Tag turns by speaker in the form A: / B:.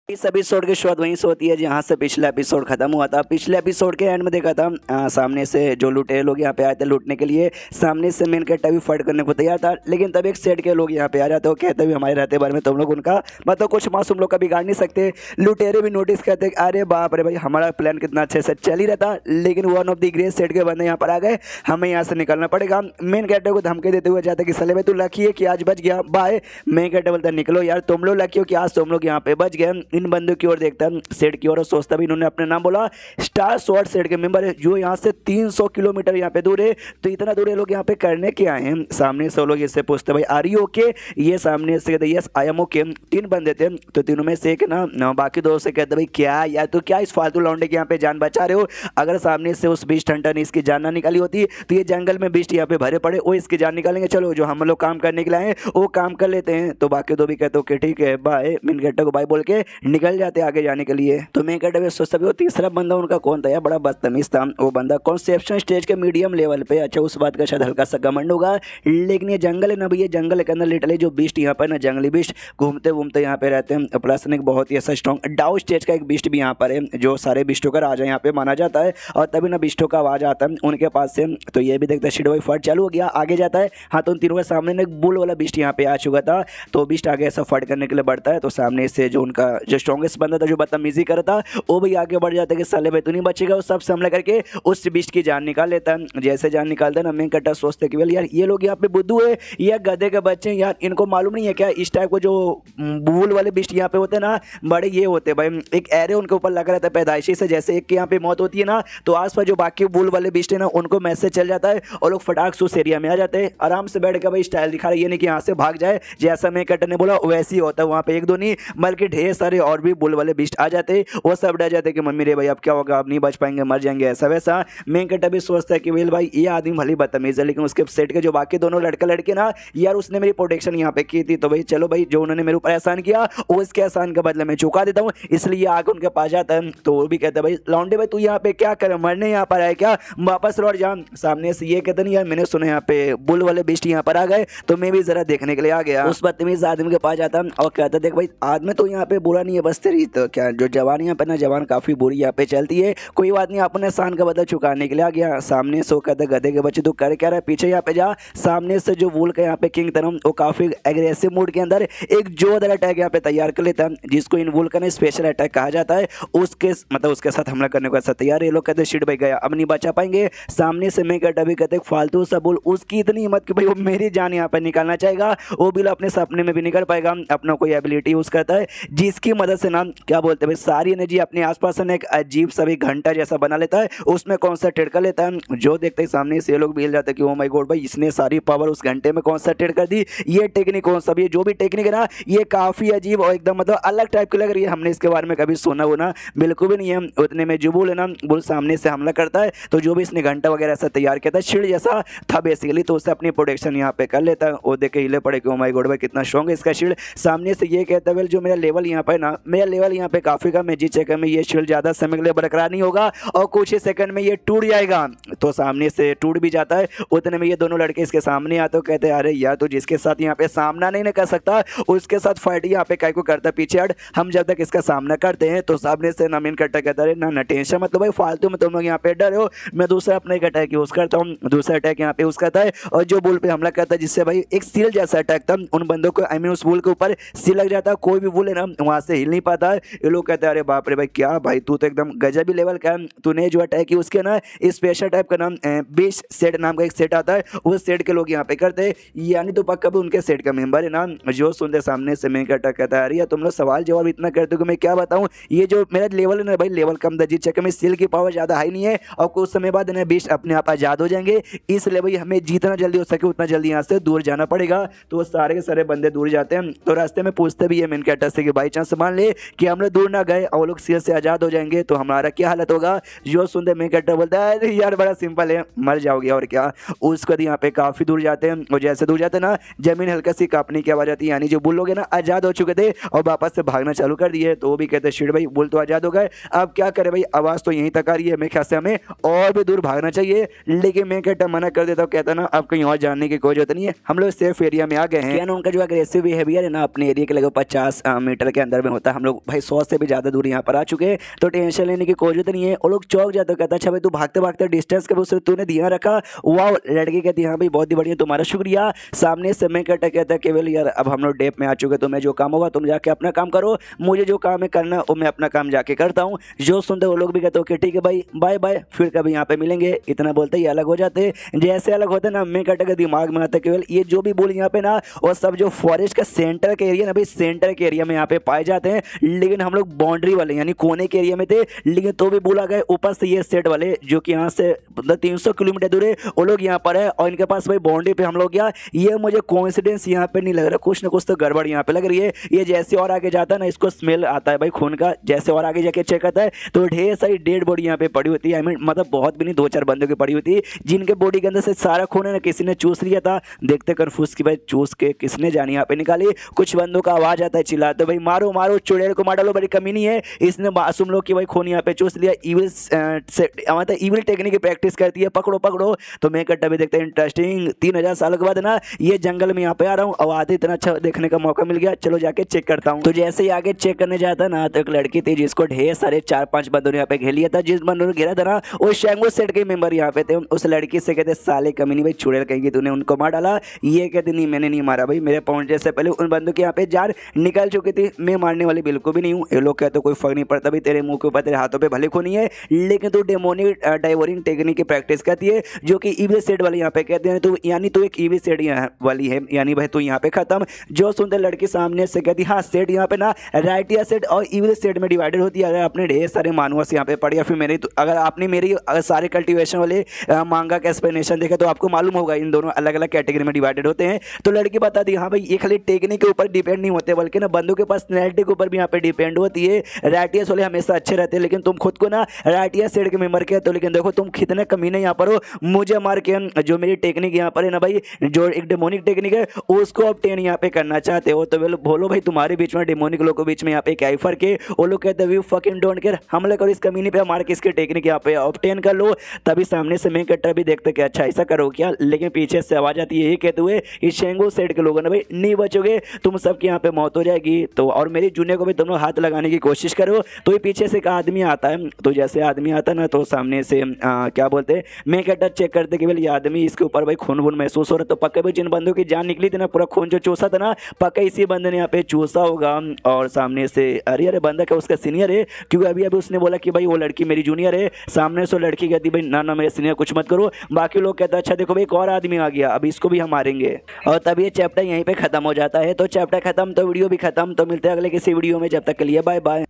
A: इस एपिसोड की शुरुआत वहीं से होती है जहाँ से पिछला एपिसोड खत्म हुआ था। पिछले एपिसोड के एंड में देखा था सामने से जो लुटेरे लोग यहाँ पे आए थे लूटने के लिए, सामने से मेन कैरेक्टर भी फाइट करने को तैयार था, लेकिन तब एक सेट के लोग यहाँ पे आ जाते हो, कहते भी हमारे रहते बारे में तुम लोग उनका मतलब कुछ मासूम लोग का बिगाड़ नहीं सकते। लुटेरे भी नोटिस करते अरे बाप रे भाई हमारा प्लान कितना अच्छे से चल ही रहता, लेकिन one of the great set के बंदे यहाँ पर आ गए, हमें यहाँ से निकलना पड़ेगा। मेन कैरेक्टर को धमकी देते हुए जाता कि सले भाई तू लकी है कि आज बच गया, बाय। मेन कैरेक्टर बोलता निकलो यार तुम लोग लकी हो कि आज तुम लोग यहाँ पे बच गए। इन बंदों की ओर देखता सेट की ओर सोचता भी इन्होंने अपने नाम बोला, स्टार स्वॉर्ड सेट के मेंबर है जो यहाँ से 300 किलोमीटर यहाँ पे दूर है, तो इतना दूर ये लोग यहाँ पे करने के आए हैं। सामने से लोग इससे पूछते भाई आर यू ओके, ये सामने से कहते यस आई एम ओके। 3 बंदे थे तो तीनों में से एक ना बाकी दो से कहते भाई क्या यार तो क्या इस फालतू लौंडे के यहाँ पे जान बचा रहे हो, अगर सामने से उस बीस्ट हंटर ने इसकी जान ना निकाली होती तो ये जंगल में बीस्ट यहाँ पे भरे पड़े वो इसकी जान निकालेंगे, चलो जो हम लोग काम करने के लिए आए वो काम कर लेते हैं। तो बाकी दो भी कहते ओके ठीक है बाय, मेन कैरेक्टर को बाय बोल के निकल जाते आगे जाने के लिए। तो मेन कैरेक्टर सोचता भी वो तीसरा बंदा उनका कौन था यार, बड़ा बदतमीज था वो बंदा, कॉन्सेप्शन स्टेज के मीडियम लेवल पे, अच्छा उस बात का शायद हल्का सा घमंड होगा, लेकिन ये जंगल है ना भैया, जंगल के अंदर लिटरली जो बीस्ट यहाँ पर ना जंगली बीस्ट घूमते घूमते यहाँ पे रहते हैं, प्लस एक बहुत ही ऐसा स्ट्रॉन्ग डाउ स्टेज का एक बीस्ट भी यहाँ पर है जो सारे बिस्टों का राजा यहाँ पे माना जाता है, और तभी ना बिस्टों का आवाज आता है उनके पास से। तो ये भी देखता शिट भाई फाइट चालू हो गया, आगे जाता है। हाँ तो उन तीनों के सामने ना एक बुल वाला बिस्ट यहाँ पे आ चुका था, तो बिस्ट आगे ऐसा फाइट करने के लिए बढ़ता है, तो सामने से जो उनका जो स्ट्रॉन्गेस्ट बंदा था जो बदतमीजी कर रहा था वो भी आगे बढ़ जाता है कि साले भाई तू नहीं बचेगा, वो सब हमला करके उस बिस्ट की जान निकाल लेता है। जैसे जान निकालता है ना मेन कैरेक्टर सोचते हैं कि यार ये लोग यहाँ पे बुद्धू है या गधे के बच्चे यार, इनको मालूम नहीं है क्या इस टाइप को जो बुल वाले बिस्ट यहाँ पे होते हैं ना बड़े ये होते हैं भाई, एक एरे उनके ऊपर लगा रहता है पैदाइशी से, जैसे एक के यहाँ पे मौत होती है ना तो आसपास जो बाकी बुल वाले बिस्ट है ना उनको मैसेज चल जाता है और लोग फटाक से उस एरिया में आ जाते हैं, आराम से बैठ के भाई स्टाइल दिखा रहे, ये नहीं कि यहाँ से भाग जाए, जैसा मेन कैरेक्टर ने बोला वैसे ही होता है। वहाँ पे एक दो नहीं बल्कि ढेर सारे और भी बुल वाले बिस्ट आ जाते, वो सब डर जाते कि मम्मी रे भाई अब क्या होगा, अब नहीं बच पाएंगे मर जाएंगे ऐसा वैसा। मेन कैरेक्टर भी सोचता है कि वेल भाई ये आदमी भली बदतमीज है, लेकिन उसके सेट के जो बाकी दोनों लड़का लड़के ना यार उसने मेरी प्रोटेक्शन यहाँ पे की थी, तो भाई चलो भाई जो उन्होंने मेरे ऊपर एहसान किया उसके एहसान के बदले में चुका देता हूँ, इसलिए आगे उनके पास जाता है। तो वो भी कहता है भाई लौंडे भाई तू यहाँ पे क्या करे, मरने यहाँ पर आया क्या, वापस लौट जा। सामने से ये कहते नहीं यार मैंने सुना यहाँ पे बुल वाले बिस्ट यहाँ पर आ गए तो मैं भी जरा देखने के लिए आ गया। उस बदतमीज आदमी के पास जाता और कहता देख भाई आदमी तो यहाँ पे बुरा नहीं है, बस तेरी तो क्या जो जवान यहाँ पे ना जवान काफी बुरी यहाँ पे चलती है, कोई बात नहीं अपने शान का बदला चुकाने के लिए आ गया। सामने से वो कहता गधे के बच्चे तू कर क्या रहा है, पीछे यहाँ पे जा। सामने से जो वुल का यहाँ पे किंग तरम वो काफी एग्रेसिव मूड के अंदर एक जोरदार अटैक यहाँ पे तैयार कर लेता है, जिसको इन वुल का ना स्पेशल अटैक कहा जाता है, उसके मतलब उसके साथ हमला करने को तैयार। ये लोग कहते शिट भाई गया अब नहीं बचा पाएंगे। सामने से मैं कहता भी कहते फालतू सा बुल, उसकी इतनी हिम्मत कि भाई वो मेरी जान यहाँ पे निकालना चाहेगा, वो भी अपने सपने में भी निकल पाएगा, अपना कोई एबिलिटी यूज करता है जिसकी मदद से ना क्या बोलते हैं भाई सारी एनर्जी अपने आसपास एक अजीब सा भी घंटा जैसा बना लेता है, उसमें कॉन्सेंट्रेट कर लेता है। जो देखते ही सामने से लोग भी हिल जाते हैं कि ओ माय गॉड भाई इसने सारी पावर उस घंटे में कॉन्सेंट्रेट कर दी, ये टेक्निक कौन सा भी जो भी टेक्निक है ना ये काफी अजीब और एकदम मतलब अलग टाइप की लग रही है, हमने इसके बारे में कभी सुना हो ना बिल्कुल भी नहीं है। उतने में जो बुल है ना बुल सामने से हमला करता है, तो जो भी इसने घंटा वगैरह ऐसा तैयार किया था शील्ड जैसा था बेसिकली, तो उससे अपनी प्रोटेक्शन यहाँ पे कर लेता है। वो देख के हिले पड़े कि ओ माय गॉड भाई कितना स्ट्रॉन्ग है इसका शील्ड। सामने से ये कहता है जो मेरा लेवल यहाँ पे ना मेरा लेवल यहाँ पे काफी कम है, जी चेक में ये शील्ड ज्यादा समय के लिए बरकरार नहीं होगा और कुछ ही सेकंड में ये टूट जाएगा। तो सामने से टूट भी जाता है। उतने में ये दोनों लड़के इसके सामने आते कहते हैं अरे यार तो जिसके साथ यहाँ पे सामना नहीं कर सकता उसके साथ फाइट यहाँ पे काय को करता पीछे हट, हम जब तक इसका सामना करते हैं। तो सामने से नमीन कट्टा कहता है ना टेंशन मतलब भाई फालतू में तुम लोग यहाँ पे डर हो, मैं दूसरा अपने अटैक यूज करता हूँ, दूसरा अटैक यहाँ पे यूज करता है और जो बुल पे हमला करता है जिससे भाई एक सील जैसा अटैक था उन बंदों को आई मीन उस बुल के ऊपर सील लग जाता है, कोई भी बुल है ना वहां से हिल नहीं पाता है। ये लोग कहते हैं अरे बाप रे भाई क्या भाई तू तो एकदम गजबी लेवल का है, तूने जो अटैक किया उसके ना स्पेशल टाइप का नाम बीस्ट सेट नाम का एक सेट आता है, उस सेट के लोग यहाँ पे करते हैं, यानी तो पक्का भी उनके सेट का मेंबर है ना। जो सुनते सामने से मैं अटैक कहता है अरे तुम लोग सवाल जवाब इतना करते हो कि मैं क्या बताऊँ, ये जो मेरा लेवल है ना भाई लेवल कम दर्जी चक्कर में सील की पावर ज्यादा हाई नहीं है और कुछ समय बाद ना बीस्ट अपने आप आजाद हो जाएंगे, इसलिए भाई हमें जितना जल्दी हो सके उतना जल्दी यहाँ से दूर जाना पड़ेगा। तो वो सारे के सारे बंदे दूर जाते हैं, तो रास्ते में पूछते भी है मेन कैरेक्टर से कि बाई चांस मान ले कि हम लोग दूर ना गए और लोग सील से आजाद हो जाएंगे तो हमारा क्या हालत होगा। जो सुनते मेन कैरेक्टर बोलता है अरे यार बड़ा सिंपल है मर जाओगे और क्या। उसके बाद यहाँ पे काफी दूर जाते हैं और जैसे दूर जाते हैं ना जमीन हल्का सी कांपने की आवाज आती है, यानी जो बुल लोग है ना आजाद हो चुके थे और वापस से भागना चालू कर दिए। तो वो भी कहते शिट भाई बुल तो आजाद हो गए, अब क्या करे भाई आवाज तो यहीं तक आ रही है, मेरे ख्याल से हमें और भी दूर भागना चाहिए, लेकिन मैं कहता मना कर देता हूँ, कहता ना अब कहीं और जाने की कोई जरूरत नहीं है, हम लोग सेफ एरिया में आ गए हैं। उनका जो अग्रेसिव बिहेवियर है ना अपने एरिया के लगभग 50 मीटर के अंदर में होता है। हम लोग भाई 100 से भी ज़्यादा दूर यहाँ पर आ चुके हैं, तो टेंशन लेने की कोई जरूरत नहीं है। वो लोग चौक जाते कहता अच्छा भाई तू भागते भागते डिस्टेंस के उससे तूने ध्यान रखा, वाह। लड़की कहती हाँ भाई बहुत ही बढ़िया, तुम्हारा शुक्रिया। सामने से मैं कहता केवल यार अब हम लोग डेप में आ चुके, तो मैं जो काम होगा तुम जाके अपना काम करो, मुझे जो काम है करना वो मैं अपना काम जाके करता हूँ। जो सुनते वो लोग भी कहते ओके ठीक है भाई, बाय बाय, फिर कभी यहाँ पे मिलेंगे। इतना बोलते ही अलग हो जाते। जैसे अलग होते ना, मैं कहता दिमाग में आता केवल ये जो भी बोल यहाँ पे ना, और सब जो फॉरेस्ट का सेंटर के एरिया ना भाई, सेंटर के एरिया में यहाँ पे पाए जाते हैं। लेकिन हम लोग बाउंड्री वाले यानी कोने के एरिया में थे, लेकिन तो भी बोला गया ऊपर से ये सेट वाले जो कि यहाँ से मतलब 300 किलोमीटर दूर है, वो लोग यहाँ पर है और इनके पास भाई बाउंड्री पे हम लोग गया। ये मुझे कोइंसिडेंस यहाँ पे नहीं लग रहा, कुछ ना कुछ तो गड़बड़ यहाँ पे लग रही है। ये जैसे और आगे जाता है ना, इसको स्मेल आता है भाई खून का। जैसे और आगे जाके चेक करता है तो ढेर सारी डेड बॉडी यहाँ पे पड़ी होती है। आई मीन मतलब बहुत भी नहीं, 2-4 बंदों की पड़ी होती है, जिनके बॉडी के अंदर से सारा खून है ना किसी ने चूस लिया था। देखते कन्फ्यूज कि भाई चूस के किसने जानी यहाँ पे निकाली। कुछ बंदों का आवाज आता है, चिल्लाते भाई मारो मारो, चुड़ैल को मार डालो, बड़ी कमी नहीं है, इसने मासूम लोग की भाई खून यहाँ पे चूस लिया। इविल मतलब इविल टेक्निक की प्रैक्टिस करती है, पकड़ो पकड़ो। तो मैं कट्टा भी देखते हैं इंटरेस्टिंग, 3000 साल के बाद ना ये जंगल में यहाँ पे आ रहा हूँ, और आते इतना अच्छा देखने का मौका मिल गया, चलो जाके चेक करता हूँ। तो जैसे ही आगे चेक करने जाता ना, तो एक लड़की थी जिसको ढेर सारे 4-5 बंदों ने यहाँ पे घेर लिया था। जिस बंदों ने घेरा था ना, वो शैंगो सेट के मेंबर यहाँ पे थे। उस लड़की से कहते साले कमीनी भाई चुड़ैल कहेंगे तूने उनको मार डाला। ये कहते नहीं मैंने नहीं मारा भाई, मेरे पहुंचने से पहले उन बंदों की यहाँ पे जान निकल चुकी थी, मैं मारने वाली बिल्कुल भी नहीं हूँ। ये लोग कहते कोई फर्क नहीं पड़ता भाई, तेरे मुंह के ऊपर तेरे हाथों पे भले खून नहीं है, लेकिन तू डेमोनिक डाइवरिंग टेक्निक की प्रैक्टिस करती है, जो कि ईवी सेट वाले यहाँ पे कहते हैं। तो यानी तू एक ईवी सेट वाली है, यानी भाई तू यहाँ पे खत्म। जो सुनते लड़की सामने से कहती हाँ सेट यहाँ पे ना राइटिया सेट और ईवी सेट में डिवाइडेड होती है। अगर आपने ढेर सारे मानुअस यहाँ पे पढ़े या फिर मेरी अगर आपने मेरी सारे कल्टीवेशन वाले मांगा का एक्सप्लेनेशन देखा, तो आपको मालूम होगा इन दोनों अलग अलग कैटेगरी में डिवाइडेड होते हैं। तो लड़की बता दी हाँ भाई ये खाली टेक्निक के ऊपर डिपेंड नहीं होते, बल्कि ना बंदों के पर्सनैलिटी के ऊपर भी यहाँ पे डिपेंड होती है। राइटियस वाले हमेशा अच्छे रहते हैं, लेकिन तुम खुद को ना राइटिया सेट के मेंबर के तो, लेकिन देखो तुम कितने कमीने यहाँ पर हो, मुझे मार के जो मेरी टेक्निक यहाँ पर है ना भाई, जो एक डेमोनिक टेक्निक है उसको ऑब्टेन यहाँ पे करना चाहते हो। तो बोलो भाई तुम्हारे बीच में डेमोनिक लोगों के बीच में यहाँ पे क्या फर्क है। वो लोग कहते हैं वी फकिंग डोंट केयर, हमले करो इस कमीने पे, मार के इसके टेक्निक यहाँ पे ऑब्टेन कर लो। तभी सामने से मैं कट्टर भी देखते कि अच्छा ऐसा करो क्या, लेकिन पीछे से आवाज आती है यही कहते हुए इस शेंगो सेट के लोगों ने भाई नहीं बचोगे, तुम सबके यहाँ पे मौत हो जाएगी। तो और मेरी जूनियर को भी दोनों हाथ लगाने की कोशिश करो। तो ये पीछे से एक आदमी आता है, तो जैसे आदमी आता ना, तो सामने से क्या बोलते हैं मैं कट्टर चेक करते कि भाई ये आदमी इसके ऊपर भाई खून वून महसूस हो रहा है। तो पक्का भाई जिन बंदों की जान निकली थी ना, पूरा खून जो चूसा था ना, पक्का इसी बंदे ने यहाँ पे चूसा होगा। और सामने से अरे बंदा क्या उसका सीनियर है, क्योंकि अभी उसने बोला कि भाई वो लड़की मेरी जूनियर है। सामने से लड़की कहती भाई ना ना मेरे सीनियर कुछ मत करो। बाकी लोग कहते अच्छा देखो भाई एक और आदमी आ गया, अब इसको भी हम मारेंगे। और तब ये चैप्टर यहीं पे खत्म हो जाता है। तो चैप्टर खत्म तो वीडियो भी खत्म। तो मिलते हैं अगले किसी वीडियो में, जब तक के लिए बाय बाय।